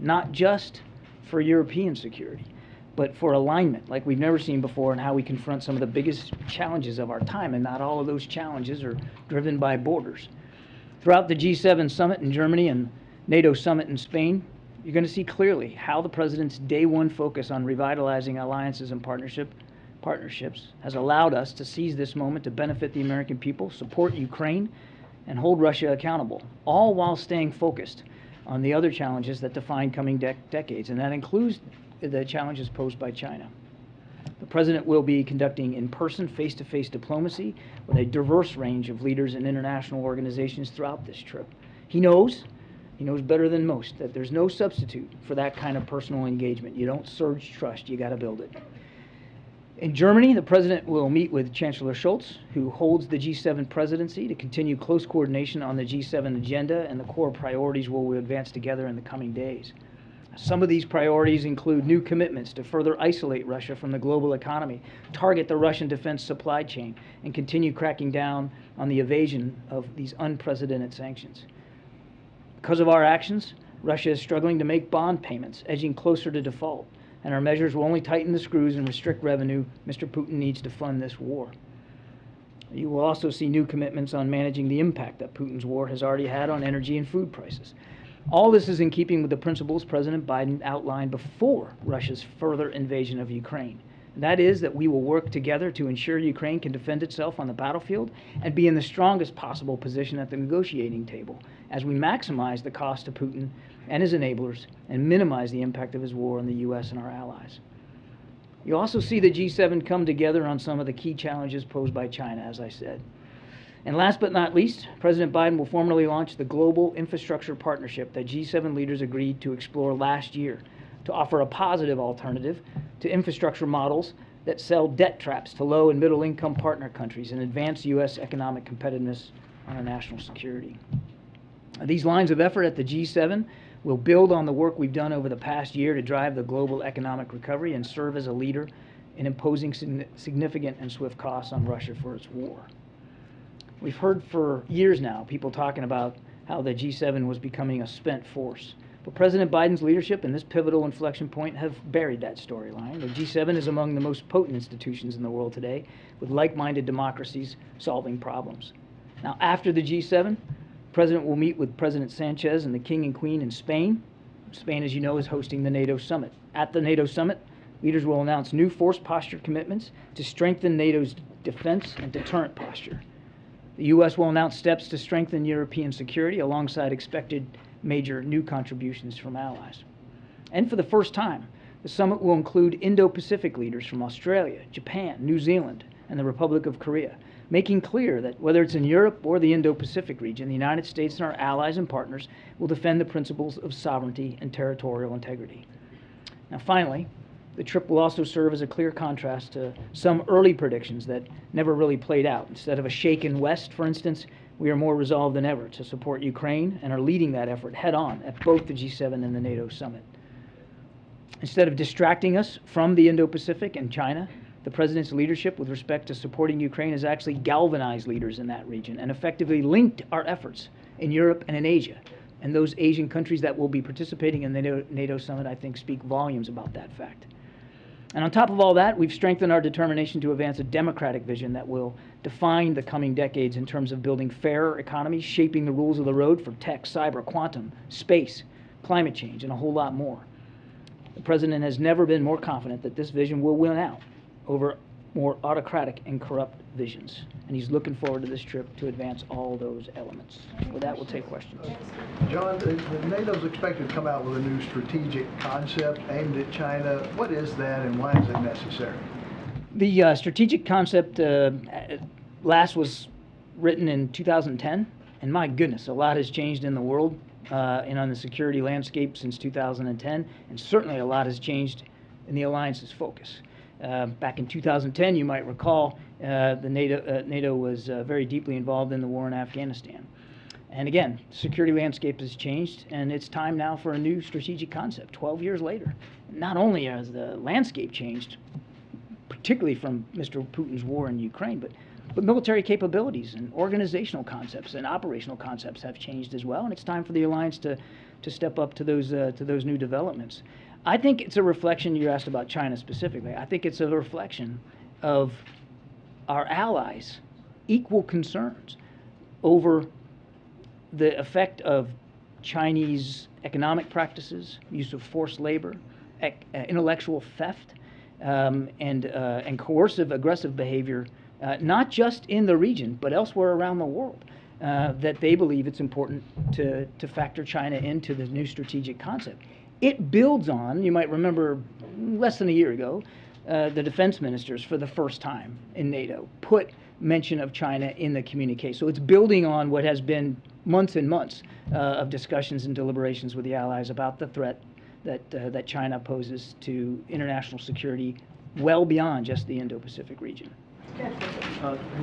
not just for European security, but for alignment like we've never seen before in how we confront some of the biggest challenges of our time, and not all of those challenges are driven by borders. Throughout the G7 summit in Germany and NATO summit in Spain, you're going to see clearly how the President's day one focus on revitalizing alliances and partnerships has allowed us to seize this moment to benefit the American people, support Ukraine, and hold Russia accountable, all while staying focused on the other challenges that define coming decades, and that includes the challenges posed by China. The President will be conducting in-person, face-to-face diplomacy with a diverse range of leaders in international organizations throughout this trip. He knows better than most that there's no substitute for that kind of personal engagement. You don't surge trust, you got to build it. In Germany, the President will meet with Chancellor Scholz, who holds the G7 presidency, to continue close coordination on the G7 agenda and the core priorities we'll advance together in the coming days. Some of these priorities include new commitments to further isolate Russia from the global economy, target the Russian defense supply chain, and continue cracking down on the evasion of these unprecedented sanctions. Because of our actions, Russia is struggling to make bond payments, edging closer to default, and our measures will only tighten the screws and restrict revenue Mr. Putin needs to fund this war. You will also see new commitments on managing the impact that Putin's war has already had on energy and food prices. All this is in keeping with the principles President Biden outlined before Russia's further invasion of Ukraine. And that is that we will work together to ensure Ukraine can defend itself on the battlefield and be in the strongest possible position at the negotiating table as we maximize the cost to Putin and his enablers and minimize the impact of his war on the U.S. and our allies. You also see the G7 come together on some of the key challenges posed by China, as I said. And last but not least, President Biden will formally launch the Global Infrastructure Partnership that G7 leaders agreed to explore last year to offer a positive alternative to infrastructure models that sell debt traps to low and middle income partner countries and advance U.S. economic competitiveness on our national security. These lines of effort at the G7 will build on the work we've done over the past year to drive the global economic recovery and serve as a leader in imposing significant and swift costs on Russia for its war. We've heard for years now people talking about how the G7 was becoming a spent force. But President Biden's leadership and this pivotal inflection point have buried that storyline. The G7 is among the most potent institutions in the world today, with like-minded democracies solving problems. Now, after the G7, the President will meet with President Sanchez and the King and Queen in Spain. Spain, as you know, is hosting the NATO Summit. At the NATO Summit, leaders will announce new force posture commitments to strengthen NATO's defense and deterrent posture. The U.S. will announce steps to strengthen European security alongside expected major new contributions from allies. And for the first time, the summit will include Indo-Pacific leaders from Australia, Japan, New Zealand, and the Republic of Korea, making clear that whether it's in Europe or the Indo-Pacific region, the United States and our allies and partners will defend the principles of sovereignty and territorial integrity. Now, finally, the trip will also serve as a clear contrast to some early predictions that never really played out. Instead of a shaken West, for instance, we are more resolved than ever to support Ukraine and are leading that effort head-on at both the G7 and the NATO summit. Instead of distracting us from the Indo-Pacific and China, the President's leadership with respect to supporting Ukraine has actually galvanized leaders in that region and effectively linked our efforts in Europe and in Asia. And those Asian countries that will be participating in the NATO summit, I think, speak volumes about that fact. And on top of all that, we've strengthened our determination to advance a democratic vision that will define the coming decades in terms of building fairer economies, shaping the rules of the road for tech, cyber, quantum, space, climate change, and a whole lot more. The President has never been more confident that this vision will win out over more autocratic and corrupt visions. And he's looking forward to this trip to advance all those elements. With that, we'll take questions. John, NATO's expected to come out with a new strategic concept aimed at China. What is that and why is it necessary? The strategic concept last was written in 2010, and my goodness, a lot has changed in the world and on the security landscape since 2010, and certainly a lot has changed in the alliance's focus. Back in 2010, you might recall, NATO was very deeply involved in the war in Afghanistan. And again, security landscape has changed, and it's time now for a new strategic concept, 12 years later. Not only has the landscape changed, particularly from Mr. Putin's war in Ukraine, but military capabilities and organizational concepts and operational concepts have changed as well, and it's time for the alliance to step up to those new developments. I think it's a reflection. You asked about China specifically. I think it's a reflection of our allies' equal concerns over the effect of Chinese economic practices, use of forced labor, intellectual theft, and coercive, aggressive behavior, not just in the region, but elsewhere around the world, that they believe it's important to factor China into the new strategic concept. It builds on, you might remember less than a year ago, the defense ministers, for the first time in NATO, put mention of China in the communique. So it's building on what has been months and months of discussions and deliberations with the allies about the threat that China poses to international security well beyond just the Indo-Pacific region. Hey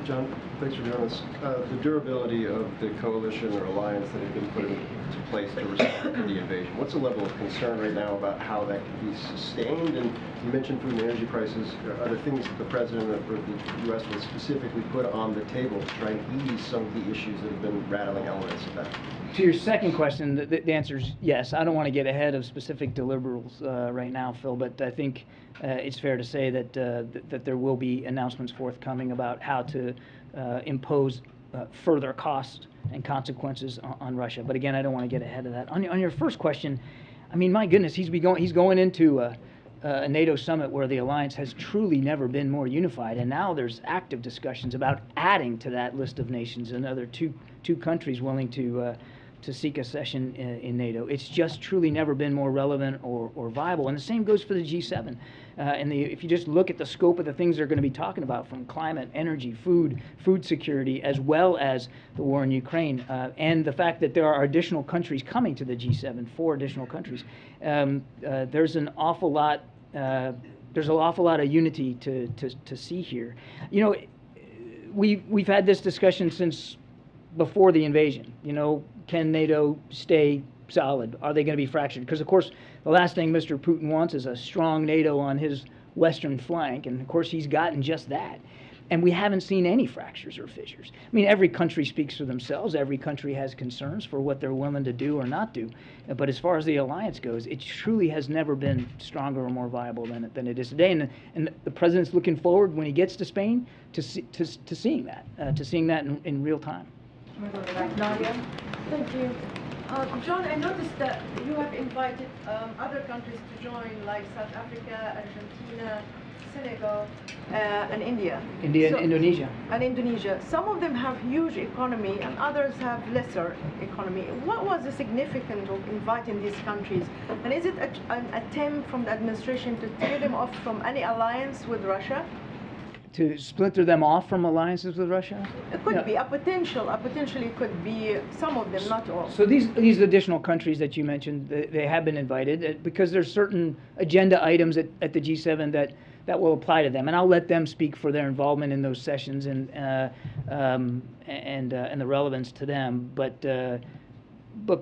John, thanks for doing this. The durability of the coalition or alliance that has been put into place to respond to the invasion, what's the level of concern right now about how that can be sustained? And you mentioned food and energy prices. Are there things that the President or the U.S. will specifically put on the table to try and ease some of the issues that have been rattling elements of that? To your second question, the answer is yes. I don't want to get ahead of specific deliverables right now, Phil, but I think it's fair to say that that there will be announcements forthcoming about how to impose further costs and consequences on Russia. But again, I don't want to get ahead of that. On your first question, I mean, my goodness, he's going into a NATO summit where the alliance has truly never been more unified, and now there's active discussions about adding to that list of nations another two countries willing to seek a session in NATO. It's just truly never been more relevant or viable. And the same goes for the G7. If you just look at the scope of the things they're going to be talking about, from climate, energy, food security, as well as the war in Ukraine, and the fact that there are additional countries coming to the G7, 4 additional countries, there's an awful lot. There's an awful lot of unity to see here. You know, we've had this discussion since before the invasion. You know, can NATO stay solid? Are they going to be fractured? Because, of course, the last thing Mr. Putin wants is a strong NATO on his western flank, and, of course, he's gotten just that. And we haven't seen any fractures or fissures. I mean, every country speaks for themselves. Every country has concerns for what they're willing to do or not do. But as far as the alliance goes, it truly has never been stronger or more viable than it is today. And the president's looking forward, when he gets to Spain, to seeing that in real time. Nadia. Thank you. John, I noticed that you have invited other countries to join, like South Africa, Argentina, Senegal, and India. And Indonesia. And Indonesia. Some of them have huge economy and others have lesser economy. What was the significance of inviting these countries? And is it an attempt from the administration to tear them off from any alliance with Russia? To splinter them off from alliances with Russia? It could be a potentially could be some of them, not all. So these additional countries that you mentioned, they have been invited because there's certain agenda items at the G7 that will apply to them, and I'll let them speak for their involvement in those sessions and the relevance to them. But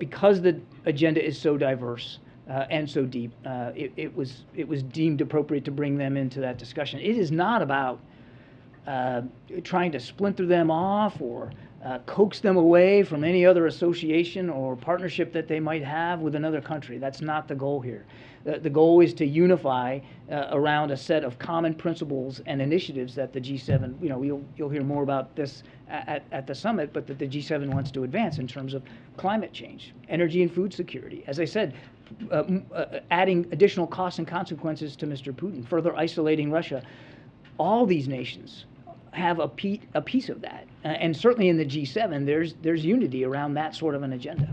because the agenda is so diverse and so deep, it was deemed appropriate to bring them into that discussion. It is not about trying to splinter them off or coax them away from any other association or partnership that they might have with another country. That's not the goal here. The goal is to unify around a set of common principles and initiatives that the G7, you know, you'll hear more about this at the summit, but that the G7 wants to advance in terms of climate change, energy and food security. As I said, adding additional costs and consequences to Mr. Putin, further isolating Russia. All these nations have a piece of that, and certainly in the G7, there's unity around that sort of an agenda.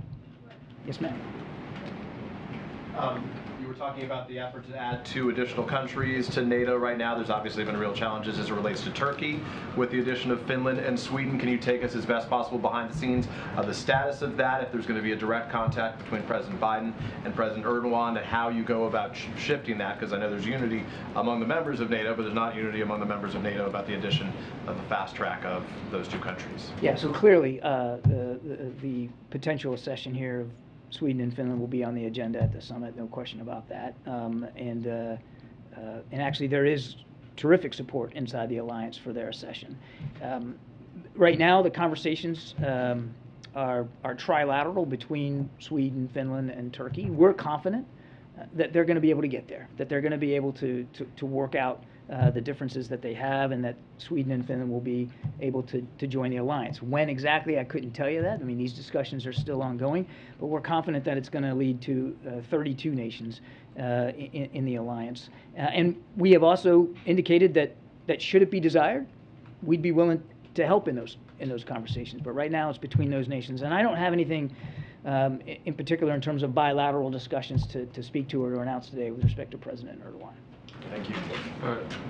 Yes, ma'am. You were talking about the effort to add 2 additional countries to NATO right now. There's obviously been real challenges as it relates to Turkey with the addition of Finland and Sweden. Can you take us as best possible behind the scenes of the status of that, if there's going to be a direct contact between President Biden and President Erdogan, and how you go about shifting that? Because I know there's unity among the members of NATO, but there's not unity among the members of NATO about the addition of the fast track of those 2 countries. Yeah, so clearly the potential accession here of Sweden and Finland will be on the agenda at the summit, no question about that. And actually, there is terrific support inside the alliance for their accession. Right now, the conversations are trilateral between Sweden, Finland, and Turkey. We're confident that they're going to be able to get there, that they're going to be able to work out the differences that they have, and that Sweden and Finland will be able to join the alliance. When exactly, I couldn't tell you that. I mean, these discussions are still ongoing, but we're confident that it's going to lead to 32 nations in the alliance. And we have also indicated that should it be desired, we'd be willing to help in those conversations. But right now, it's between those nations, and I don't have anything in particular in terms of bilateral discussions to speak to or to announce today with respect to President Erdogan. Thank you.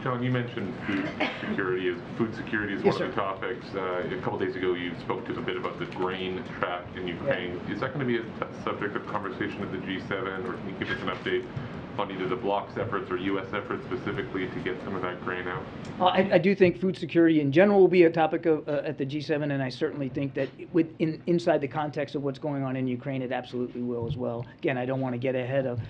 John, you mentioned food security. Food security is Yes, one of sir. the topics. A couple days ago, you spoke to a bit about the grain trap in Ukraine. Yeah. Is that going to be a subject of conversation at the G7, or can you give us an update on either the bloc's efforts or U.S. efforts specifically to get some of that grain out? I do think food security in general will be a topic at the G7, and I certainly think that inside the context of what's going on in Ukraine, it absolutely will as well. Again, I don't want to get ahead of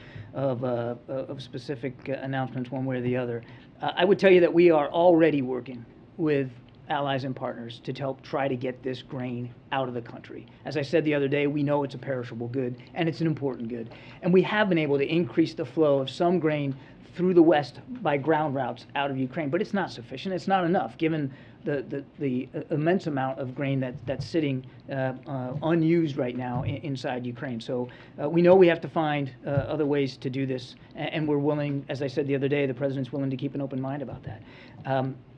specific announcements one way or the other. I would tell you that we are already working with allies and partners to help try to get this grain out of the country. As I said the other day, we know it's a perishable good, and it's an important good. And we have been able to increase the flow of some grain through the West by ground routes out of Ukraine, but it's not sufficient. It's not enough, given the immense amount of grain that's sitting unused right now inside Ukraine. So we know we have to find other ways to do this, and we're willing, as I said the other day, the President's willing to keep an open mind about that.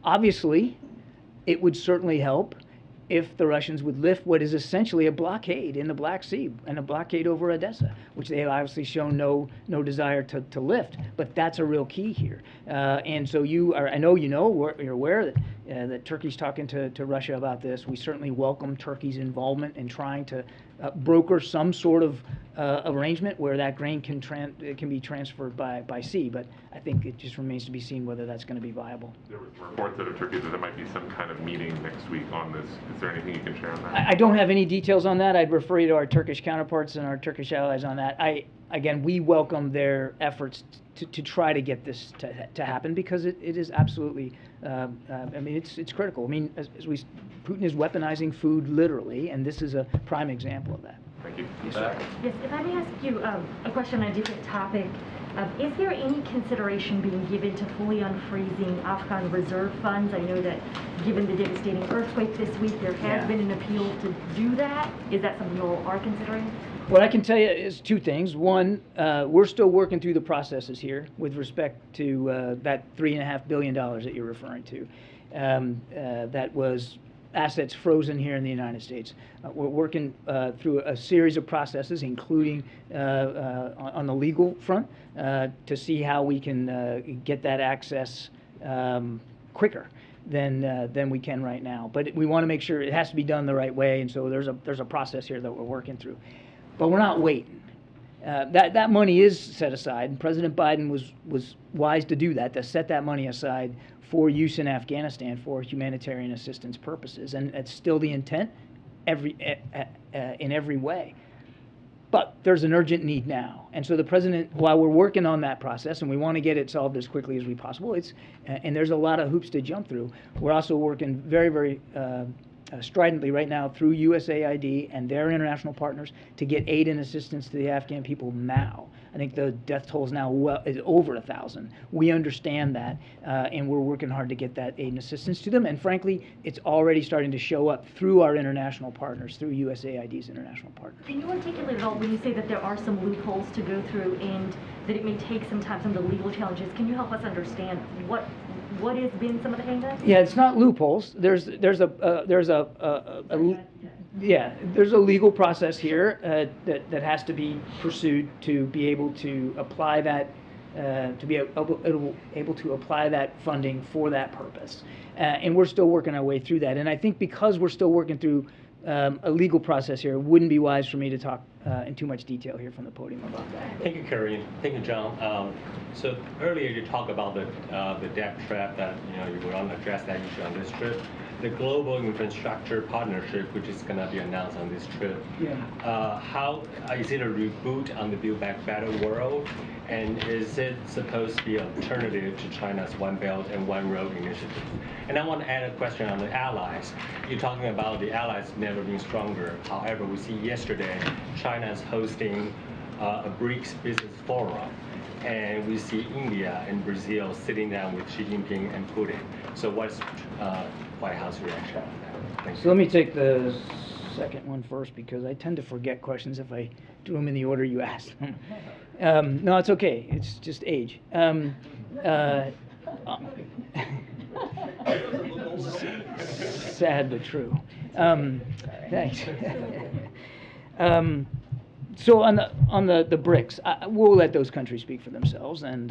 Obviously, it would certainly help if the Russians would lift what is essentially a blockade in the Black Sea and a blockade over Odessa, which they have obviously shown no desire to lift. But that's a real key here. And so I know you're aware that Turkey's talking to Russia about this. We certainly welcome Turkey's involvement in trying to broker some sort of arrangement where that grain can be transferred by sea. But I think it just remains to be seen whether that's going to be viable. There was reports out of Turkey that there might be some kind of meeting next week on this. Is there anything you can share on that? I don't have any details on that. I'd refer you to our Turkish counterparts and our Turkish allies on that. Again, we welcome their efforts to try to get this to happen, because it is absolutely, I mean, it's critical. I mean, Putin is weaponizing food literally, and this is a prime example of that. Thank you. Yes, sir. Yes, if I may ask you a question on a different topic. Is there any consideration being given to fully unfreezing Afghan reserve funds? I know that given the devastating earthquake this week, there has been an appeal to do that. Is that something you all are considering? What I can tell you is two things. One, we're still working through the processes here with respect to that $3.5 billion that you're referring to. That was assets frozen here in the United States. We're working through a series of processes, including on the legal front, to see how we can get that access quicker than we can right now. But we want to make sure it has to be done the right way, and so there's a process here that we're working through. But we're not waiting. That money is set aside, and President Biden was wise to do that, to set that money aside for use in Afghanistan for humanitarian assistance purposes, and it's still the intent in every way. But there's an urgent need now, and so the President, while we're working on that process, and we want to get it solved as quickly as we possible, and there's a lot of hoops to jump through. We're also working very, very stridently right now through USAID and their international partners to get aid and assistance to the Afghan people now. I think the death toll is now is over 1,000. We understand that, and we're working hard to get that aid and assistance to them. And frankly, it's already starting to show up through our international partners, through USAID's international partners. Can you articulate at all when you say that there are some loopholes to go through and that it may take some time, some of the legal challenges? Can you help us understand what has been some of the hang-ups? Yeah, it's not loopholes. There's a legal process here that has to be pursued to be able to apply that able to apply that funding for that purpose, and we're still working our way through that. And I think because we're still working through a legal process here, it wouldn't be wise for me to talk in too much detail here from the podium about that. Thank you, Karine. Thank you, John. So earlier you talked about the debt trap that you were going to address that issue on this trip. the global infrastructure partnership, which is going to be announced on this trip. Yeah. How is it a reboot on the Build Back Better world? And is it supposed to be an alternative to China's One Belt and One Road initiative? And I want to add a question on the allies. You're talking about the allies never been stronger. However, we see yesterday China is hosting a BRICS business forum. And we see India and Brazil sitting down with Xi Jinping and Putin. So what's White House reaction on that? Thank you. So let me take the second one first, because I tend to forget questions if I do them in the order you asked them. No, it's okay. It's just age. Sad but true. Thanks. So on the BRICS, we'll let those countries speak for themselves, and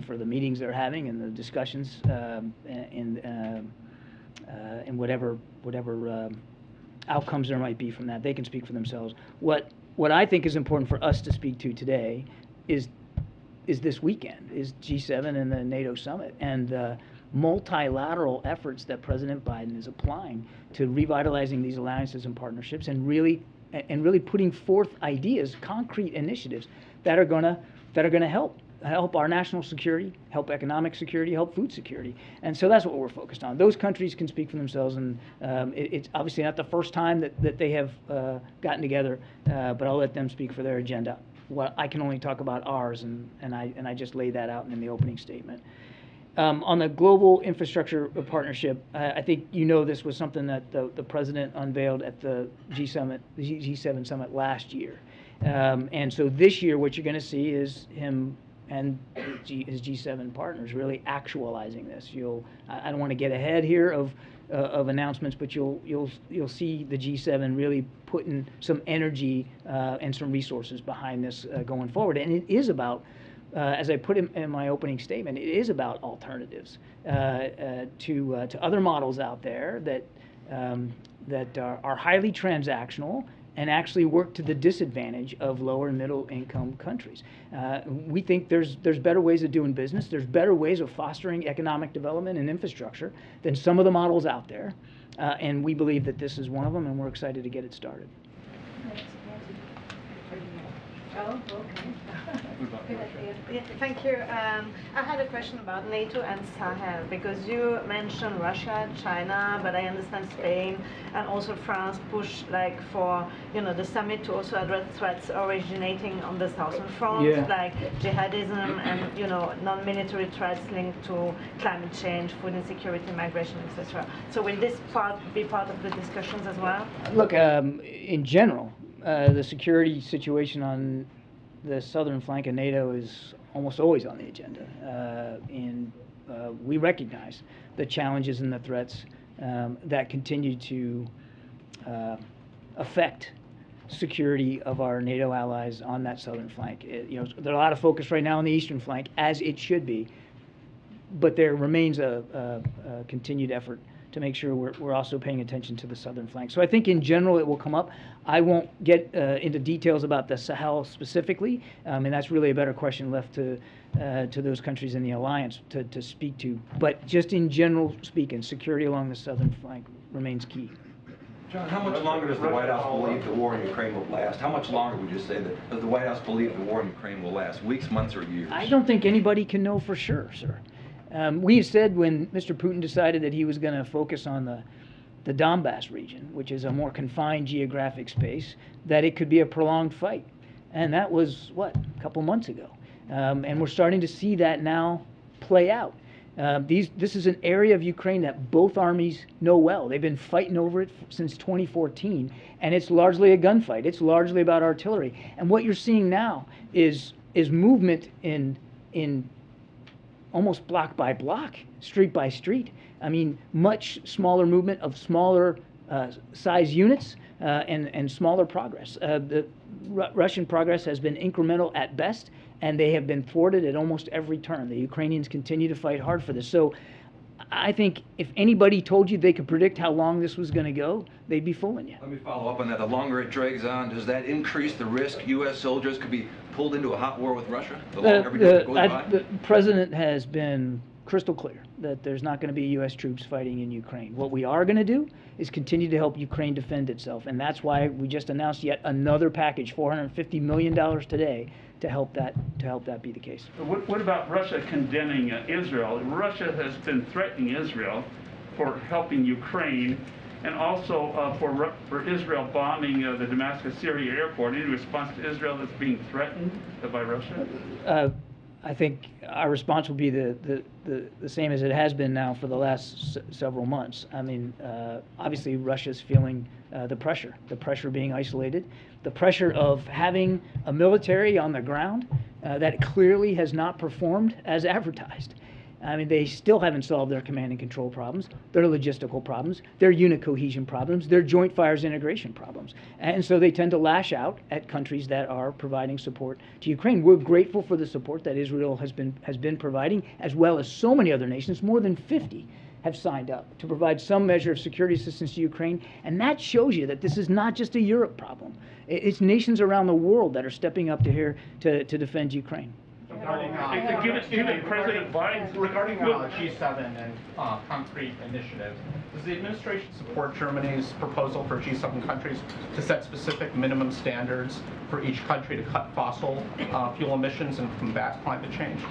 for the meetings they're having and the discussions, and whatever outcomes there might be from that, they can speak for themselves. What I think is important for us to speak to today is this weekend, is G7 and the NATO Summit, and the multilateral efforts that President Biden is applying to revitalizing these alliances and partnerships, and really putting forth ideas, concrete initiatives that are gonna help our national security, help economic security, help food security. And so that's what we're focused on. Those countries can speak for themselves, and it's obviously not the first time that they have gotten together, but I'll let them speak for their agenda. Well, I can only talk about ours, and I just laid that out in the opening statement. On the global infrastructure partnership, I think this was something that the president unveiled at the G7 summit last year. And so this year, what you're going to see is him and his G7 partners really actualizing this. I don't want to get ahead here of announcements, but you'll see the G7 really putting some energy and some resources behind this going forward. And it is about, as I put in my opening statement, it is about alternatives to other models out there that are highly transactional and actually work to the disadvantage of lower and middle income countries. We think there's better ways of doing business, there's better ways of fostering economic development and infrastructure than some of the models out there, and we believe that this is one of them, and we're excited to get it started. Oh, okay. Yeah, thank you. I had a question about NATO and Sahel, because you mentioned Russia, China, but I understand Spain and also France push for the summit to also address threats originating on the southern front, like jihadism and non-military threats linked to climate change, food insecurity, migration, etc. So will this be part of the discussions as well? Look, in general, the security situation on the southern flank of NATO is almost always on the agenda, and we recognize the challenges and the threats that continue to affect security of our NATO allies on that southern flank. There's a lot of focus right now on the eastern flank, as it should be, but there remains a continued effort to make sure we're also paying attention to the southern flank. So I think in general it will come up. I won't get into details about the Sahel specifically, and that's really a better question left to those countries in the alliance to speak to. But just in general speaking, security along the southern flank remains key. John, how much longer does the White House believe the war in Ukraine will last? How much longer would you say that does the White House believe the war in Ukraine will last? Weeks, months, or years? I don't think anybody can know for sure, sir. We said when Mr. Putin decided that he was going to focus on the Donbass region, which is a more confined geographic space, that it could be a prolonged fight. And that was, a couple months ago. And we're starting to see that now play out. This is an area of Ukraine that both armies know well. They've been fighting over it since 2014, and it's largely a gunfight. It's largely about artillery. And what you're seeing now is movement in almost block by block, street by street. I mean, much smaller movement of smaller size units and smaller progress. The Russian progress has been incremental at best, and they have been thwarted at almost every turn. The Ukrainians continue to fight hard for this. So I think if anybody told you they could predict how long this was going to go, they'd be fooling you. Let me follow up on that. The longer it drags on, does that increase the risk U.S. soldiers could be pulled into a hot war with Russia? The longer every day that goes by? The president has been crystal clear that there's not going to be U.S. troops fighting in Ukraine. What we are going to do is continue to help Ukraine defend itself, and that's why we just announced yet another package, $450 million today, to help that be the case. What about Russia condemning Israel? Russia has been threatening Israel for helping Ukraine, and also for Israel bombing the Damascus, Syria airport. Any response to Israel that's being threatened by Russia? I think our response will be the same as it has been now for the last several months. I mean, obviously Russia's feeling the pressure being isolated, the pressure of having a military on the ground that clearly has not performed as advertised. I mean, they still haven't solved their command and control problems, their logistical problems, their unit cohesion problems, their joint fires integration problems. And so they tend to lash out at countries that are providing support to Ukraine. We're grateful for the support that Israel has been providing, as well as so many other nations. More than 50 have signed up to provide some measure of security assistance to Ukraine. And that shows you that this is not just a Europe problem. It's nations around the world that are stepping up to defend Ukraine. Given President Biden, regarding G7 and concrete initiatives, does the administration support Germany's proposal for G7 countries to set specific minimum standards for each country to cut fossil fuel emissions and combat climate change?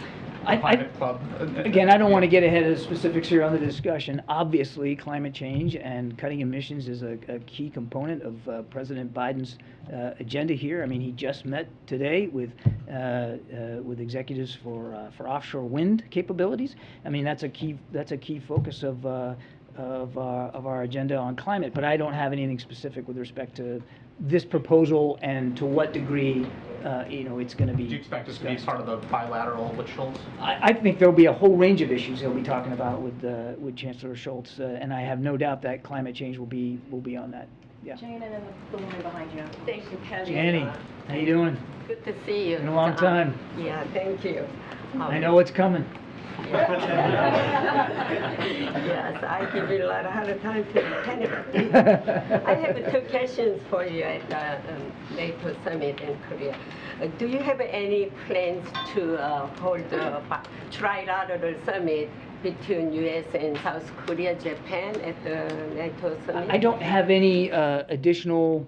Again, I don't want to get ahead of the specifics here on the discussion. Obviously, climate change and cutting emissions is a key component of President Biden's agenda here. I mean, he just met today with executives for offshore wind capabilities. I mean, that's a key focus of our agenda on climate. But I don't have anything specific with respect to this proposal and to what degree it's going to be. Do you expect this to be part of the bilateral with Scholz? I think there'll be a whole range of issues he'll be talking about with Chancellor Scholz, and I have no doubt that climate change will be on that. Yeah. Jane, and then the woman behind you. Thank you, Kelly. Jenny, how you doing? Good to see you. Been a long time. Yeah, thank you. I know what's coming. Yes, I give you a lot of hard time to Canada. I have two questions for you at the NATO Summit in Korea. Do you have any plans to hold a Trilateral Summit between U.S. and South Korea, Japan at the NATO Summit? I don't have any additional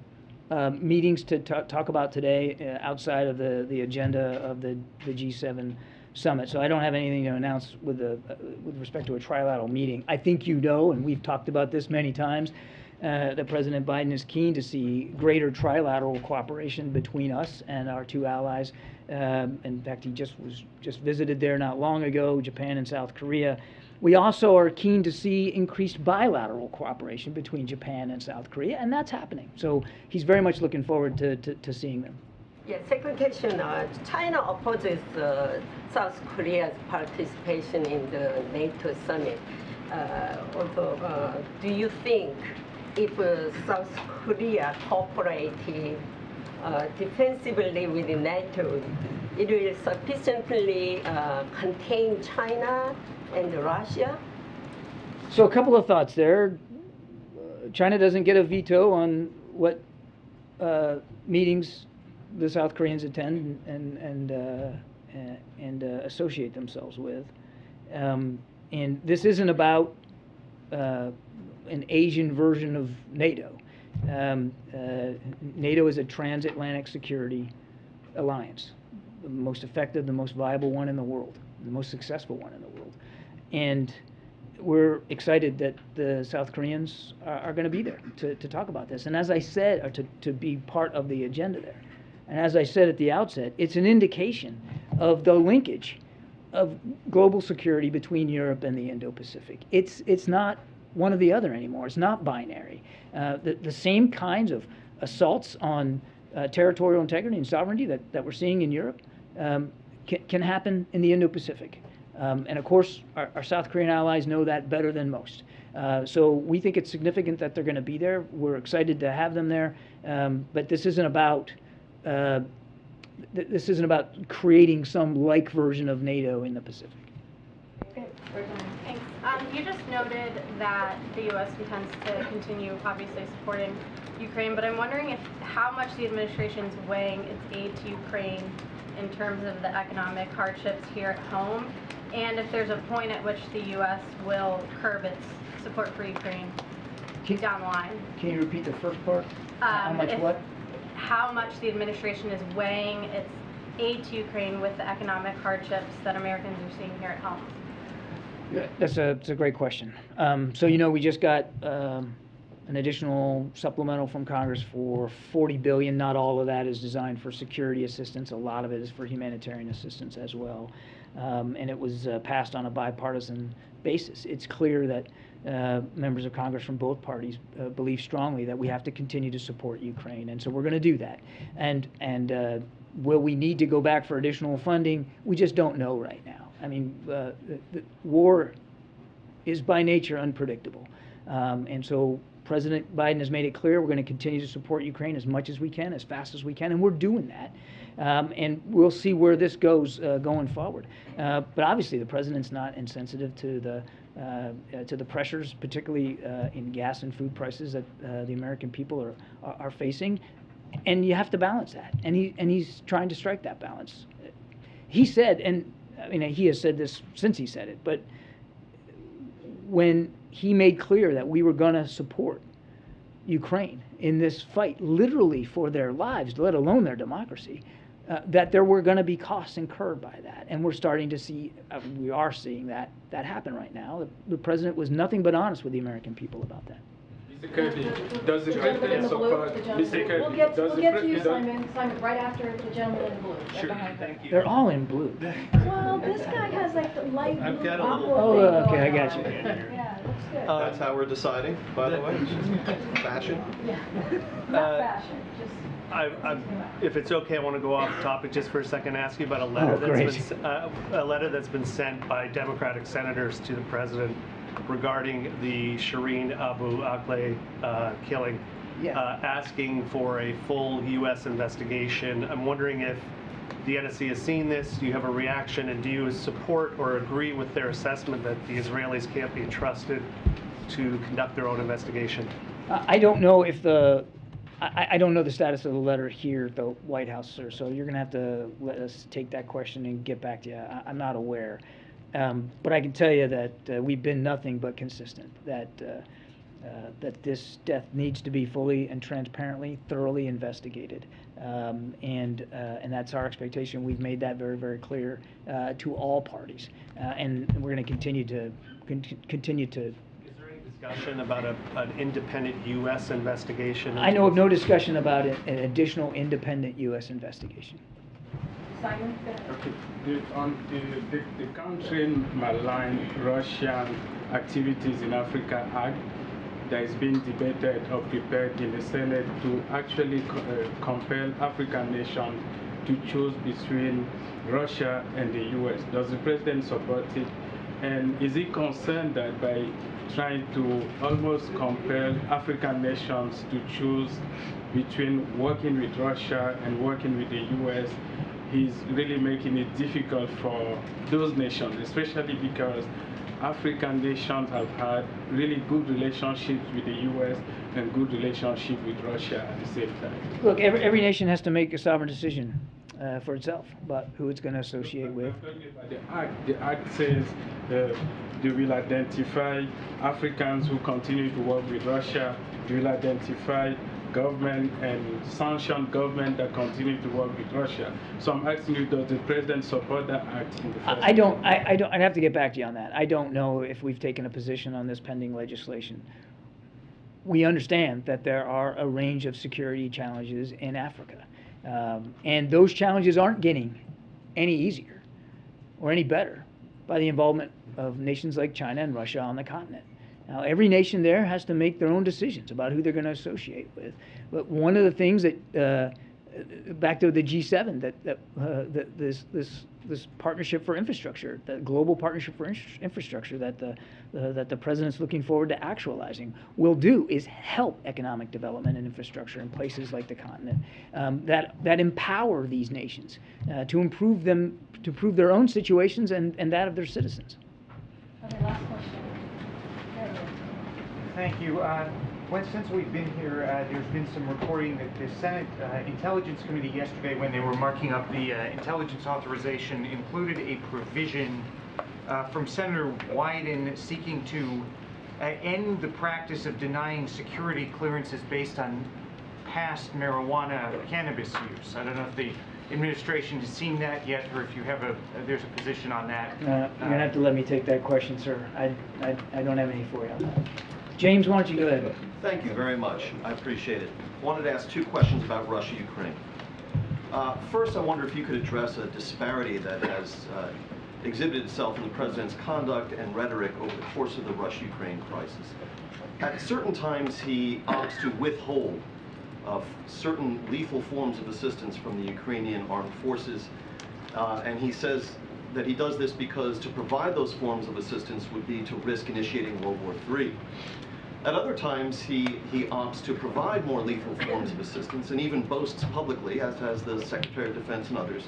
meetings to talk about today outside of the agenda of the G7 Summit, so I don't have anything to announce with respect to a trilateral meeting. I think you know, and we've talked about this many times, that President Biden is keen to see greater trilateral cooperation between us and our two allies. In fact, he just visited there not long ago, Japan and South Korea. We also are keen to see increased bilateral cooperation between Japan and South Korea, and that's happening. So he's very much looking forward to seeing them. Yeah, second question, China opposes South Korea's participation in the NATO summit. Although, do you think if South Korea cooperated defensively with NATO, it will sufficiently contain China and Russia? So a couple of thoughts there. China doesn't get a veto on what meetings the South Koreans attend and associate themselves with. And this isn't about an Asian version of NATO. NATO is a transatlantic security alliance, the most effective, the most viable one in the world, the most successful one in the world. And we're excited that the South Koreans are going to be there to talk about this. And as I said, or to be part of the agenda there. And as I said at the outset, it's an indication of the linkage of global security between Europe and the Indo-Pacific. It's not one or the other anymore. It's not binary. The same kinds of assaults on territorial integrity and sovereignty that we're seeing in Europe can happen in the Indo-Pacific. And of course, our South Korean allies know that better than most. So we think it's significant that they're going to be there. We're excited to have them there. But this isn't about creating some like version of NATO in the Pacific. Okay, thanks. You just noted that the U.S. intends to continue, obviously, supporting Ukraine, but I'm wondering how much the administration is weighing its aid to Ukraine in terms of the economic hardships here at home, and if there's a point at which the U.S. will curb its support for Ukraine down the line. Can you repeat the first part? How much what? How much the administration is weighing its aid to Ukraine with the economic hardships that Americans are seeing here at home. Yeah, that's a great question. So we just got an additional supplemental from Congress for $40 billion. Not all of that is designed for security assistance. A lot of it is for humanitarian assistance as well. And it was passed on a bipartisan basis. It's clear that members of Congress from both parties believe strongly that we have to continue to support Ukraine, and so we're going to do that. And will we need to go back for additional funding? We just don't know right now. I mean, the war is by nature unpredictable, and so President Biden has made it clear we're going to continue to support Ukraine as much as we can, as fast as we can, and we're doing that. And we'll see where this goes going forward. But obviously, the president's not insensitive to the pressures, particularly in gas and food prices that the American people are facing. And you have to balance that. And he's trying to strike that balance. He said, and I mean, he has said this since he said it, but when he made clear that we were going to support Ukraine in this fight, literally for their lives, let alone their democracy, that there were going to be costs incurred by that. And we're starting to see, we are seeing that happen right now. The president was nothing but honest with the American people about that. Mr. Kirby, does the president support... Mr. Kirby, we'll get to you, Simon, right after the gentleman in blue. Sure, thank you. They're all in blue. Well, this guy has like the light blue. I've got a little... Oh, okay, I got you. Yeah, it looks good. That's how we're deciding, by the way. Fashion. Yeah, not fashion, just... If it's okay, I want to go off topic just for a second and ask you about a letter that's been sent by Democratic senators to the president regarding the Shireen Abu Akleh killing, asking for a full U.S. investigation. I'm wondering if the NSC has seen this, do you have a reaction, and do you support or agree with their assessment that the Israelis can't be trusted to conduct their own investigation? I don't know if I don't know the status of the letter here at the White House, sir, so you're going to have to let us take that question and get back to you. I'm not aware. But I can tell you that we've been nothing but consistent, that this death needs to be fully and transparently, thoroughly investigated. And that's our expectation. We've made that very, very clear to all parties. And we're going to continue to discussion about an independent U.S. investigation? I know of no discussion about an additional independent U.S. investigation. Simon? Okay. The country malign Russian activities in Africa Act that is being debated or prepared in the Senate to actually compel African nations to choose between Russia and the U.S. Does the president support it? And is he concerned that by trying to almost compel African nations to choose between working with Russia and working with the U.S., he's really making it difficult for those nations, especially because African nations have had really good relationships with the U.S. and good relationship with Russia at the same time? Look, every nation has to make a sovereign decision for itself about who it's going to associate with. The act says they will identify Africans who continue to work with Russia. They will identify government and sanction government that continue to work with Russia. So I'm asking you, does the president support that act in the first I don't. I'd have to get back to you on that. I don't know if we've taken a position on this pending legislation. We understand that there are a range of security challenges in Africa. And those challenges aren't getting any easier or any better by the involvement of nations like China and Russia on the continent. Now, every nation there has to make their own decisions about who they're going to associate with. But one of the things that, back to the G7, that this partnership for infrastructure, the global partnership for infrastructure that the president's looking forward to actualizing, will do is help economic development and infrastructure in places like the continent that empower these nations to improve their own situations and that of their citizens. Okay, last question. Thank you. Well, since we've been here, there's been some reporting that the Senate Intelligence Committee yesterday, when they were marking up the intelligence authorization, included a provision from Senator Wyden seeking to end the practice of denying security clearances based on past marijuana cannabis use. I don't know if the administration has seen that yet, or if you have there's a position on that. You're gonna have to let me take that question, sir. I don't have any for you on that. James, why don't you go ahead? Thank you very much. I appreciate it. Wanted to ask 2 questions about Russia, Ukraine. First, I wonder if you could address a disparity that has exhibited itself in the president's conduct and rhetoric over the course of the Russia-Ukraine crisis. At certain times, he opts to withhold certain lethal forms of assistance from the Ukrainian armed forces, and he says that he does this because to provide those forms of assistance would be to risk initiating World War III. At other times, he opts to provide more lethal forms of assistance and even boasts publicly, as has the Secretary of Defense and others,